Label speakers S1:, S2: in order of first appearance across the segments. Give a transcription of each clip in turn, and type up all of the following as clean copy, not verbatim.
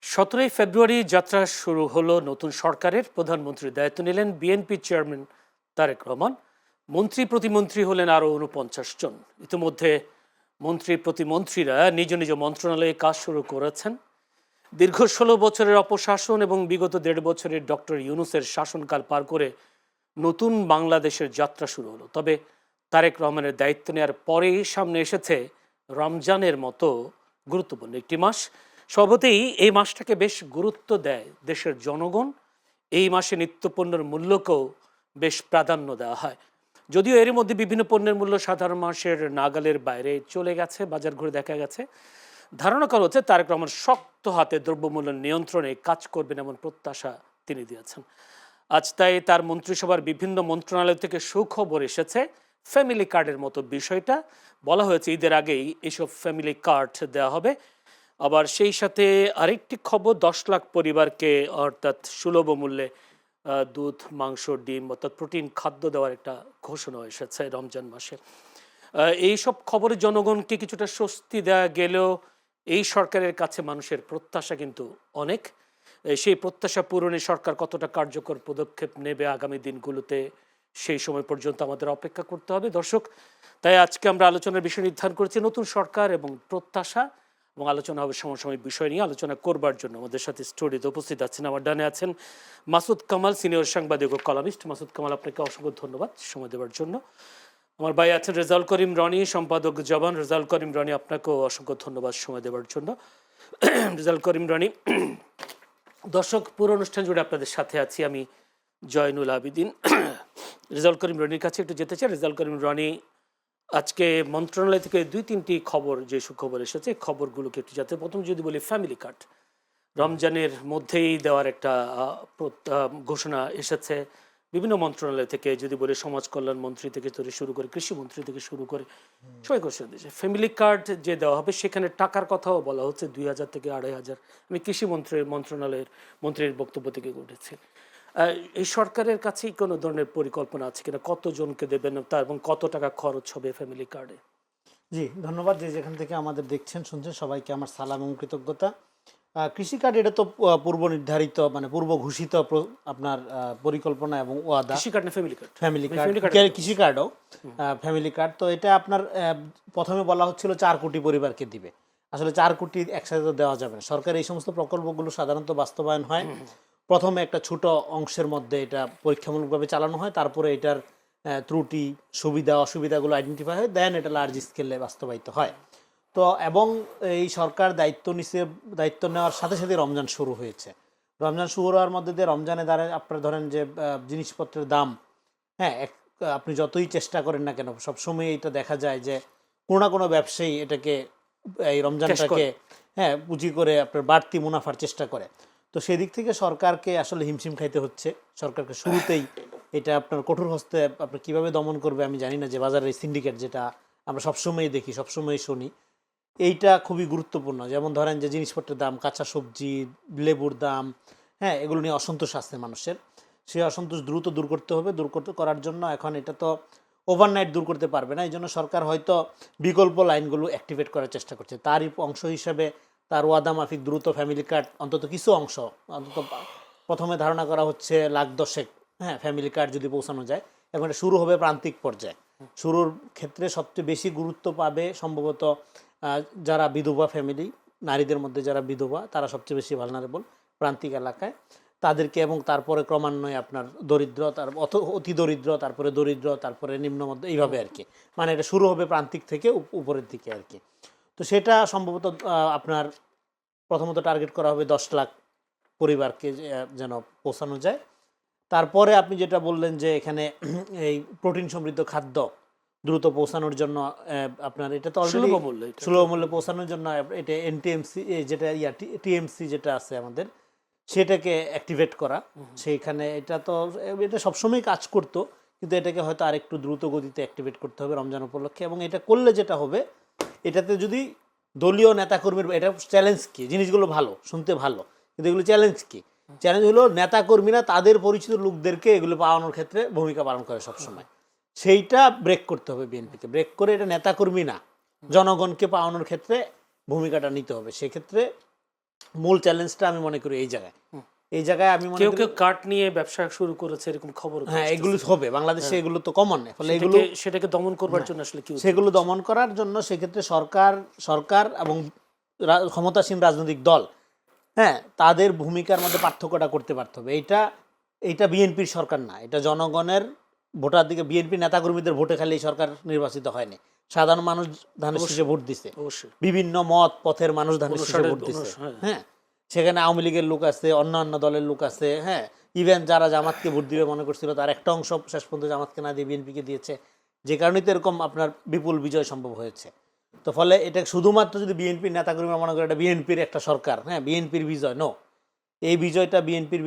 S1: 17ই ফেব্রুয়ারি যাত্রা শুরু হলো নতুন সরকারের। প্রধানমন্ত্রীর দায়িত্ব নিলেন বিএনপি চেয়ারম্যান তারেক রহমান। মন্ত্রী প্রতিমন্ত্রী হলেন আরও 49 জন। ইতিমধ্যে মন্ত্রী প্রতিমন্ত্রীরা নিজ নিজ মন্ত্রণালয়ে কাজ শুরু করেছেন। দীর্ঘ 16 বছরের অপশাসন এবং বিগত 1.5 বছরের ডক্টর ইউনূসের শাসনকাল পার করে নতুন বাংলাদেশের যাত্রা শুরু হলো। তবে তারেক রহমানের দায়িত্ব নেওয়ার পরেই সামনে এসেছে রমজানের মতো গুরুত্বপূর্ণ একটি মাস। স্বভাবতই এই মাসটাকে বেশ গুরুত্ব দেয় দেশের জনগণ। এই মাসে নিত্যপণ্যের মূল্যকেও বেশ প্রাধান্য দেওয়া হয়। যদিও এর মধ্যে বিভিন্ন পণ্যের মূল্য সাধারণ মাসের নাগালের বাইরে চলে গেছে, বাজার ঘুরে দেখা গেছে। ধারণা করা হচ্ছে তারেক রহমান শক্ত হাতে দ্রব্যমূল্য নিয়ন্ত্রণে কাজ করবেন এমন প্রত্যাশা তিনি দিয়েছেন। আজ তাই তার মন্ত্রিসভার বিভিন্ন মন্ত্রণালয় থেকে সুখবর এসেছে। ফ্যামিলি কার্ডের মতো বিষয়টা বলা হয়েছে, ঈদের আগেই এসব ফ্যামিলি কার্ড দেওয়া হবে। আবার সেই সাথে আরেকটি খবর, 10 লাখ পরিবারকে অর্থাৎ সুলভ মূল্যে দুধ, মাংস, ডিম অর্থাৎ প্রোটিন খাদ্য দেওয়ার একটা ঘোষণা এসেছে রমজান মাসে। এইসব খবরে জনগণকে কিছুটা স্বস্তি দেওয়া গেলেও এই সরকারের কাছে মানুষের প্রত্যাশা কিন্তু অনেক। সেই প্রত্যাশা পূরণে সরকার কতটা কার্যকর পদক্ষেপ নেবে আগামী দিনগুলোতে, সেই সময় পর্যন্ত আমাদের অপেক্ষা করতে হবে দর্শক। তাই আজকে আমরা আলোচনার বিষয় নির্ধারণ করেছি নতুন সরকার এবং প্রত্যাশা, এবং আলোচনা হবে সমসাময়িক বিষয় নিয়ে। আলোচনা করবার জন্য আমাদের সাথে স্টুডিওতে উপস্থিত আছেন, আমার ডানে আছেন মাসুদ কামাল, সিনিয়র সাংবাদিক ও কলামিস্ট। মাসুদ কামাল, আপনাকে অসংখ্য ধন্যবাদ সময় দেওয়ার জন্য। আমার ভাই আছেন রেজাউল করিম রনি, সম্পাদক জবান। রেজাউল করিম রনি, আপনাকেও অসংখ্য ধন্যবাদ সময় দেওয়ার জন্য। রেজাউল করিম রনি, দর্শক পুরো অনুষ্ঠান জুড়ে আপনাদের সাথে আছি আমি জয়নুল আবিদিন। রেজাউল করিম রনির কাছে একটু যেতে চাই। রেজাউল করিম রনি, আজকে মন্ত্রণালয় থেকে 2-3টি খবর, যে সুখবর এসেছে খবরগুলোকে একটু যাতে প্রথম যদি বলি, ফ্যামিলি কার্ড রমজানের মধ্যেই দেওয়ার একটা ঘোষণা এসেছে বিভিন্ন মন্ত্রণালয় থেকে। যদি বলি সমাজ কল্যাণ মন্ত্রী থেকে শুরু করে কৃষিমন্ত্রী থেকে শুরু করে সবাই ঘোষণা দিয়েছে ফ্যামিলি কার্ড যে দেওয়া হবে। সেখানে টাকার কথাও বলা হচ্ছে 2,000 থেকে 2,500। আমি মন্ত্রণালয়ের মন্ত্রীর বক্তব্য থেকে উঠেছি। এই সরকারের কাছেই কোনো ধরনের পরিকল্পনা আছে কিনা, কতজনকে দেবেন তা এবং কত টাকা খরচ হবে ফ্যামিলি কার্ডে?
S2: জি, ধন্যবাদ। যে যেখান থেকে আমাদের দেখছেন শুনছেন সবাইকে আমার সালাম এবং কৃতজ্ঞতা। কৃষি কার্ড এটা তো পূর্ব নির্ধারিত, মানে পূর্ব ঘোষিত আপনার পরিকল্পনা এবং ওয়াদা।
S1: কৃষি কার্ড না ফ্যামিলি কার্ড?
S2: ফ্যামিলি কার্ড, কৃষি কার্ডও ফ্যামিলি কার্ড। তো এটা আপনার প্রথমে বলা হচ্ছিল 4 কোটি পরিবারকে দিবে। আসলে 4 কোটি একসাথে তো দেওয়া যাবে না। সরকার এই সমস্ত প্রকল্পগুলো সাধারণত বাস্তবায়ন হয় প্রথমে একটা ছোট অংশের মধ্যে এটা পরীক্ষামূলকভাবে চালানো হয়, তারপরে এটার ত্রুটি সুবিধা অসুবিধাগুলো আইডেন্টিফাই হয়, দেন এটা লার্জ স্কেলে বাস্তবায়িত হয়। তো এবং এই সরকার দায়িত্ব নেওয়ার সাথে সাথে রমজান শুরু হয়েছে। রমজান শুরু হওয়ার মধ্যে দিয়ে রমজানে দ্বারা আপনার ধরেন যে জিনিসপত্রের দাম, হ্যাঁ, আপনি যতই চেষ্টা করেন না কেন সবসময় এটা দেখা যায় যে কোনো না কোনো ব্যবসায়ী এটাকে এই রমজানটাকে পুঁজি করে আপনার বাড়তি মুনাফার চেষ্টা করে। তো সেদিক থেকে সরকারকে আসলে হিমশিম খাইতে হচ্ছে। সরকারকে শুরুতেই এটা আপনার কঠোর হস্তে আপনার কীভাবে দমন করবে আমি জানি না। যে বাজারের সিন্ডিকেট যেটা আমরা সবসময়ই দেখি, সবসময়ই শুনি, এইটা খুবই গুরুত্বপূর্ণ। যেমন ধরেন যে জিনিসপত্রের দাম, কাঁচা সবজি, লেবুর দাম, হ্যাঁ, এগুলো নিয়ে অসন্তোষ আছে মানুষের। সেই অসন্তোষ দ্রুত দূর করতে হবে। করার জন্য এখন এটা তো ওভারনাইট দূর করতে পারবে না। এই জন্য সরকার হয়তো বিকল্প লাইনগুলো অ্যাক্টিভেট করার চেষ্টা করছে। তারই অংশ হিসাবে তার ওয়াদা মাফিক দ্রুত ফ্যামিলি কার্ড অন্তত কিছু অংশ, অন্তত প্রথমে ধারণা করা হচ্ছে 1,10,000, হ্যাঁ, ফ্যামিলি কার্ড যদি পৌঁছানো যায়। এবং এটা শুরু হবে প্রান্তিক পর্যায়ে। শুরুর ক্ষেত্রে সবচেয়ে বেশি গুরুত্ব পাবে সম্ভবত যারা বিধবা ফ্যামিলি, নারীদের মধ্যে যারা বিধবা তারা সবচেয়ে বেশি ভালনারেবল প্রান্তিক এলাকায়, তাদেরকে, এবং তারপরে ক্রমান্বয়ে আপনার দরিদ্র, অতি দরিদ্র, তারপরে দরিদ্র, তারপরে নিম্ন মধ্য, এইভাবে আর কি। মানে এটা শুরু হবে প্রান্তিক থেকে উপরের দিকে আর কি। তো সেটা সম্ভবত আপনার প্রথমত টার্গেট করা হবে 10 লাখ পরিবারকে যেন পৌঁছানো যায়। তারপরে আপনি যেটা বললেন যে এখানে এই প্রোটিন সমৃদ্ধ খাদ্য দ্রুত পৌঁছানোর জন্য আপনার এটা তো অলরেডি সুলভ মূল্যে পৌঁছানোর জন্য এটা এনটিএমসি যেটা টিএমসি যেটা আছে আমাদের, সেটাকে অ্যাক্টিভেট করা। সেইখানে এটা সবসময় কাজ করতো, কিন্তু এটাকে হয়তো আরেকটু দ্রুত গতিতে অ্যাক্টিভেট করতে হবে রমজান উপলক্ষে। এবং এটা করলে যেটা হবে, এটাতে যদি দলীয় নেতাকর্মীর, এটা চ্যালেঞ্জ কি, জিনিসগুলো ভালো শুনতে ভালো, কিন্তু এগুলো চ্যালেঞ্জ কি? চ্যালেঞ্জ হলো নেতাকর্মীরা তাদের পরিচিত লোকদেরকে এগুলো পাওয়ানোর ক্ষেত্রে ভূমিকা পালন করে সবসময়। সেইটা ব্রেক করতে হবে বিএনপিকে। ব্রেক করে এটা নেতাকর্মী না, জনগণকে পাওয়ানোর ক্ষেত্রে ভূমিকাটা নিতে হবে। সেক্ষেত্রে মূল চ্যালেঞ্জটা আমি মনে করি এই জায়গায় আমি মনে
S1: কেউ
S2: করি
S1: কেউ কার্ড নিয়ে ব্যবসা শুরু করেছে এরকম খবর
S2: হ্যাঁ এগুলো হবে বাংলাদেশে, এগুলো তো কমন, ফলে এগুলো
S1: সেটাকে দমন করবার জন্য আসলে কি
S2: সেগুলো দমন করার জন্য সেক্ষেত্রে সরকার এবং ক্ষমতাসীন রাজনৈতিক দল, হ্যাঁ, তাদের ভূমিকার মধ্যে পার্থক্যটা করতে পারতে হবে। এইটা বিএনপির সরকার না, এটা জনগণের ভোটার দিকে, বিএনপি নেতাকর্মীদের ভোটে খালি এই সরকার নির্বাচিত হয়নি, সাধারণ মানুষ ধানের শীষে ভোট দিছে,
S1: অবশ্যই
S2: বিভিন্ন মত পথের মানুষ ধানের শীষে ভোট দিছে। হ্যাঁ, সেখানে আওয়ামী লীগের লোক আছে, অন্যান্য দলের লোক আছে, হ্যাঁ, ইভেন যারা জামাতকে ভোট দিবে মনে করছিল তার একটা অংশ শেষ পর্যন্ত জামাতকে না দিয়ে বিএনপিকে দিয়েছে, যে কারণে তো এরকম আপনার বিপুল বিজয় সম্ভব হয়েছে। তো ফলে এটা শুধুমাত্র যদি বিএনপির নেতাকর্মীরা মনে করে এটা বিএনপির একটা সরকার, হ্যাঁ, বিএনপির বিজয়, নো, এই বিজয়টা বিএনপির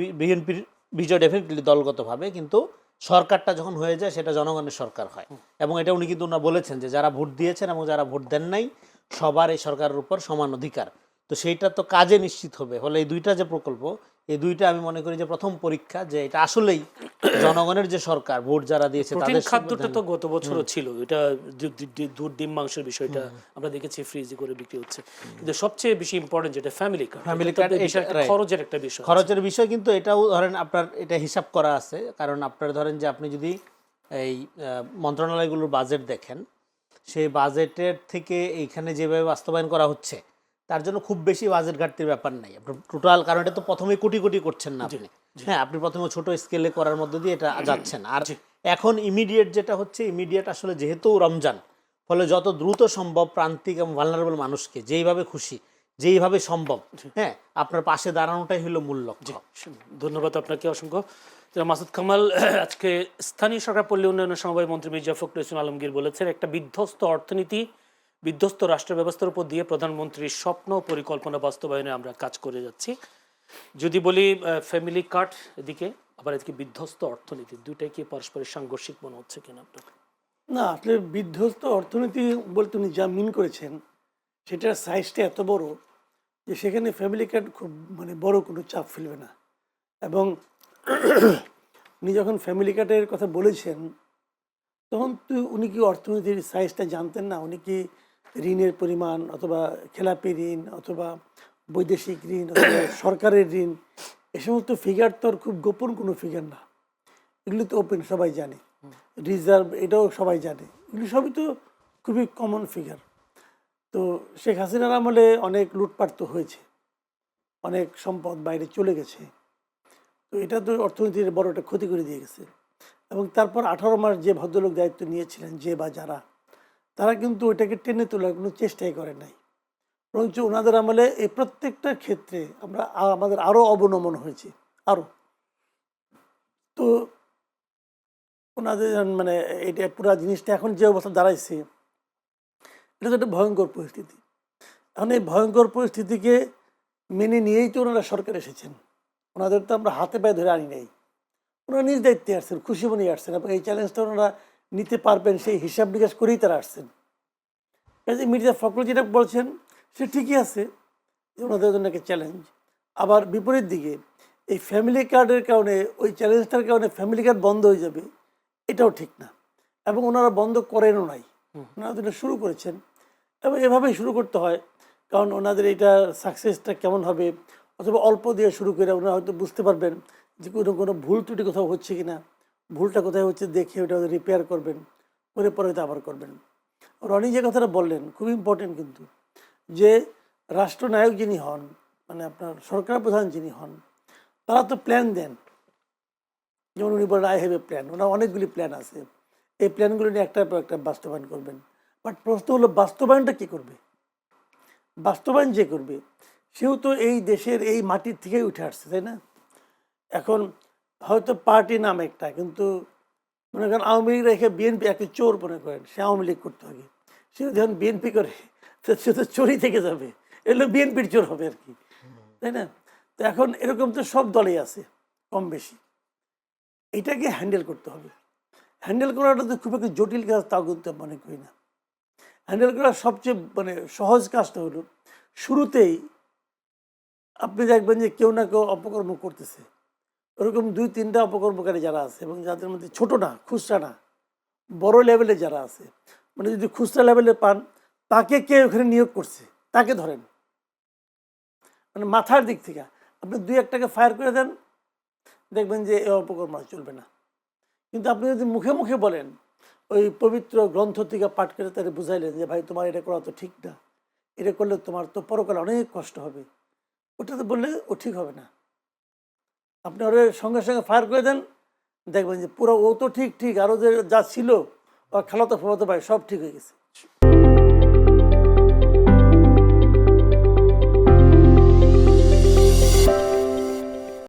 S2: বিজয় ডেফিনেটলি দলগতভাবে, কিন্তু সরকারটা যখন হয়ে যায় সেটা জনগণের সরকার হয়। এবং এটা উনি কিন্তু ওনারা বলেছেন যে যারা ভোট দিয়েছেন এবং যারা ভোট দেন নাই সবার এই সরকারের উপর সমান অধিকার। তো সেইটা তো কাজে নিশ্চিত হবে। ফলে এই দুইটা যে প্রকল্প, এই দুইটা আমি মনে করি যে প্রথম পরীক্ষা, যে এটা আসলেই জনগণের যে সরকার, ভোট যারা দিয়েছে তাদের
S1: খাদ্যটা তো গত বছরও ছিল, এটা দুধ ডিম মাংসের বিষয়টা আমরা দেখেছি ফ্রিজে করে বিক্রি হচ্ছে, কিন্তু সবচেয়ে বেশি ইম্পর্টেন্ট যেটা ফ্যামিলি কার্ড, খরচের একটা বিষয়,
S2: খরচের বিষয়, কিন্তু এটাও ধরেন আপনার এটা হিসাব করা আছে। কারণ আপনার ধরেন যে আপনি যদি এই মন্ত্রণালয়গুলোর বাজেট দেখেন, সেই বাজেটের থেকে এইখানে যেভাবে বাস্তবায়ন করা হচ্ছে তার জন্য খুব বেশি বাজেট ঘাটতির ব্যাপার নাই আপনার টোটাল। কারণ এটা তো প্রথমে কোটি কোটি করছেন না আপনি, হ্যাঁ, আপনি প্রথমে ছোট স্কেলে করার মধ্যে দিয়ে এটা যাচ্ছেন। আর এখন ইমিডিয়েট যেটা হচ্ছে, ইমিডিয়েট আসলে যেহেতু রমজান, ফলে যত দ্রুত সম্ভব প্রান্তিক এবং ভালনারেবল মানুষকে যেইভাবে খুশি, যেইভাবে সম্ভব, হ্যাঁ, আপনার পাশে দাঁড়ানোটাই হলো মূল লক্ষ্য।
S1: ধন্যবাদ আপনাকে অসংখ্য। মাসুদ কামাল, আজকে স্থানীয় সরকার পল্লী উন্নয়ন সমবায় মন্ত্রী মির্জা ফখরুল ইসলাম আলমগীর বলেছেন, একটা বিধ্বস্ত অর্থনীতি, বিধ্বস্ত রাষ্ট্র ব্যবস্থার উপর দিয়ে প্রধানমন্ত্রীর স্বপ্ন পরিকল্পনা বাস্তবায়নে আমরা কাজ করে যাচ্ছি। যদি বলি ফ্যামিলি কার্ড এদিকে, আবার এদিকে বিধ্বস্ত অর্থনীতি, দুটাই কি পারস্পরিক সাংঘর্ষিক মনে হচ্ছে কিনা আপনার?
S3: না, আসলে বিধ্বস্ত অর্থনীতি বলতে উনি যা মিন করেছেন সেটার সাইজটা এত বড় যে সেখানে ফ্যামিলি কার্ড খুব বড় কোনো চাপ ফেলবে না। এবং উনি যখন ফ্যামিলি কার্ডের কথা বলেছেন তখন তো উনি কি অর্থনীতির সাইজটা জানতেন না? উনি কি ঋণের পরিমাণ অথবা খেলাপি ঋণ অথবা বৈদেশিক ঋণ অথবা সরকারের ঋণ, এ সমস্ত ফিগার তো আর খুব গোপন কোনো ফিগার না, এগুলি তো ওপেন, সবাই জানে। রিজার্ভ, এটাও সবাই জানে, এগুলি সবই তো খুবই কমন ফিগার। তো শেখ হাসিনার আমলে অনেক লুটপাট তো হয়েছে, অনেক সম্পদ বাইরে চলে গেছে, তো এটা তো অর্থনীতির বড় একটা ক্ষতি করে দিয়ে গেছে। এবং তারপর 18 মাস যে ভদ্রলোক দায়িত্ব নিয়েছিলেন, যে বা যারা, তারা কিন্তু ওইটাকে টেনে তোলার কোনো চেষ্টাই করে নাই, বরঞ্চ ওনাদের আমলে এই প্রত্যেকটা ক্ষেত্রে আমাদের আরও অবনমন হয়েছে আরও। তো ওনাদের এটা পুরো জিনিসটা এখন যে অবস্থা দাঁড়াইছে, এটা তো একটা ভয়ঙ্কর পরিস্থিতি। এখন এই ভয়ঙ্কর পরিস্থিতিকে মেনে নিয়েই তো ওনারা সরকার এসেছেন, ওনাদের তো আমরা হাতে পায়ে ধরে আনি নাই, ওনারা নিজ দায়িত্বে আসছেন, খুশি মনে আসছেন, এবং এই চ্যালেঞ্জটা ওনারা নিতে পারবেন সেই হিসাব নিকাশ করেই তারা আসছেন। কাজে মির্জা ফখরুল যেটা বলছেন সে ঠিকই আছে যে ওনাদের জন্য একটা চ্যালেঞ্জ। আবার বিপরীত দিকে এই ফ্যামিলি কার্ডের কারণে, ওই চ্যালেঞ্জটার কারণে ফ্যামিলি কার্ড বন্ধ হয়ে যাবে, এটাও ঠিক না। এবং ওনারা বন্ধ করেনও নাই, ওনারা যেটা শুরু করেছেন এবং এভাবেই শুরু করতে হয়। কারণ ওনাদের এটা সাকসেসটা কেমন হবে, অথবা অল্প দিয়ে শুরু করে ওনারা হয়তো বুঝতে পারবেন যে কোনো ভুল ত্রুটি কোথাও হচ্ছে কি না, ভুলটা কোথায় হচ্ছে দেখে ওটা রিপেয়ার করবেন, পরে পরে তো আবার করবেন। রনি যে কথাটা বললেন খুব ইম্পর্টেন্ট, কিন্তু যে রাষ্ট্রনায়ক যিনি হন, আপনার সরকার প্রধান যিনি হন, তারা তো প্ল্যান দেন। যেমন উনি বলেন আই হ্যাভ এ প্ল্যান, ওনার অনেকগুলি প্ল্যান আছে, এই প্ল্যানগুলো নিয়ে একটার পর একটা বাস্তবায়ন করবেন। বাট প্রশ্ন হলো বাস্তবায়নটা কী করবে? বাস্তবায়ন যে করবে সেও তো এই দেশের এই মাটির থেকেই উঠে আসছে, তাই না? এখন হয়তো পার্টি নাম একটা, কিন্তু মনে করেন আওয়ামী লীগ রেখে বিএনপি একটা চোর মনে করেন, সে আওয়ামী লীগ করতে হবে, সে যখন বিএনপি করে সে তো চোরই থেকে যাবে, এগুলো বিএনপির চোর হবে আর কি, তাই না? তো এখন এরকম তো সব দলেই আছে কম বেশি, এটাকে হ্যান্ডেল করতে হবে। হ্যান্ডেল করাটা তো খুব একটা জটিল কাজ তাও কিন্তু মনে করি না। হ্যান্ডেল করার সবচেয়ে সহজ কাজটা হলো শুরুতেই আপনি দেখবেন যে কেউ না কেউ অপকর্ম করতেছে, ওরকম 2-3টা অপকর্মকারী যারা আছে, এবং যাদের মধ্যে ছোট না, খুচরা না, বড় লেভেলে যারা আছে, যদি খুচরা লেভেলে পান, তাকে কে ওখানে নিয়োগ করছে তাকে ধরেন, মানে মাথার দিক থেকে আপনি 2-1টাকে ফায়ার করে দেন, দেখবেন যে এই অপকর্ম আর চলবে না। কিন্তু আপনি যদি মুখে মুখে বলেন, ওই পবিত্র গ্রন্থ থেকে পাঠ করে তাদের বুঝাইলেন যে ভাই তোমার এটা করা তো ঠিক না, এটা করলে তোমার তো পরকালে অনেক কষ্ট হবে, ওটা তো বললে ও ঠিক হবে না। আপনি ওর সঙ্গে সঙ্গে ফায়ার করে দেন, দেখবেন যে পুরো ও তো ঠিক ঠিক, আরও যে যা ছিল ওর খালাতো ফুফাতো ভাই সব ঠিক হয়ে গেছে।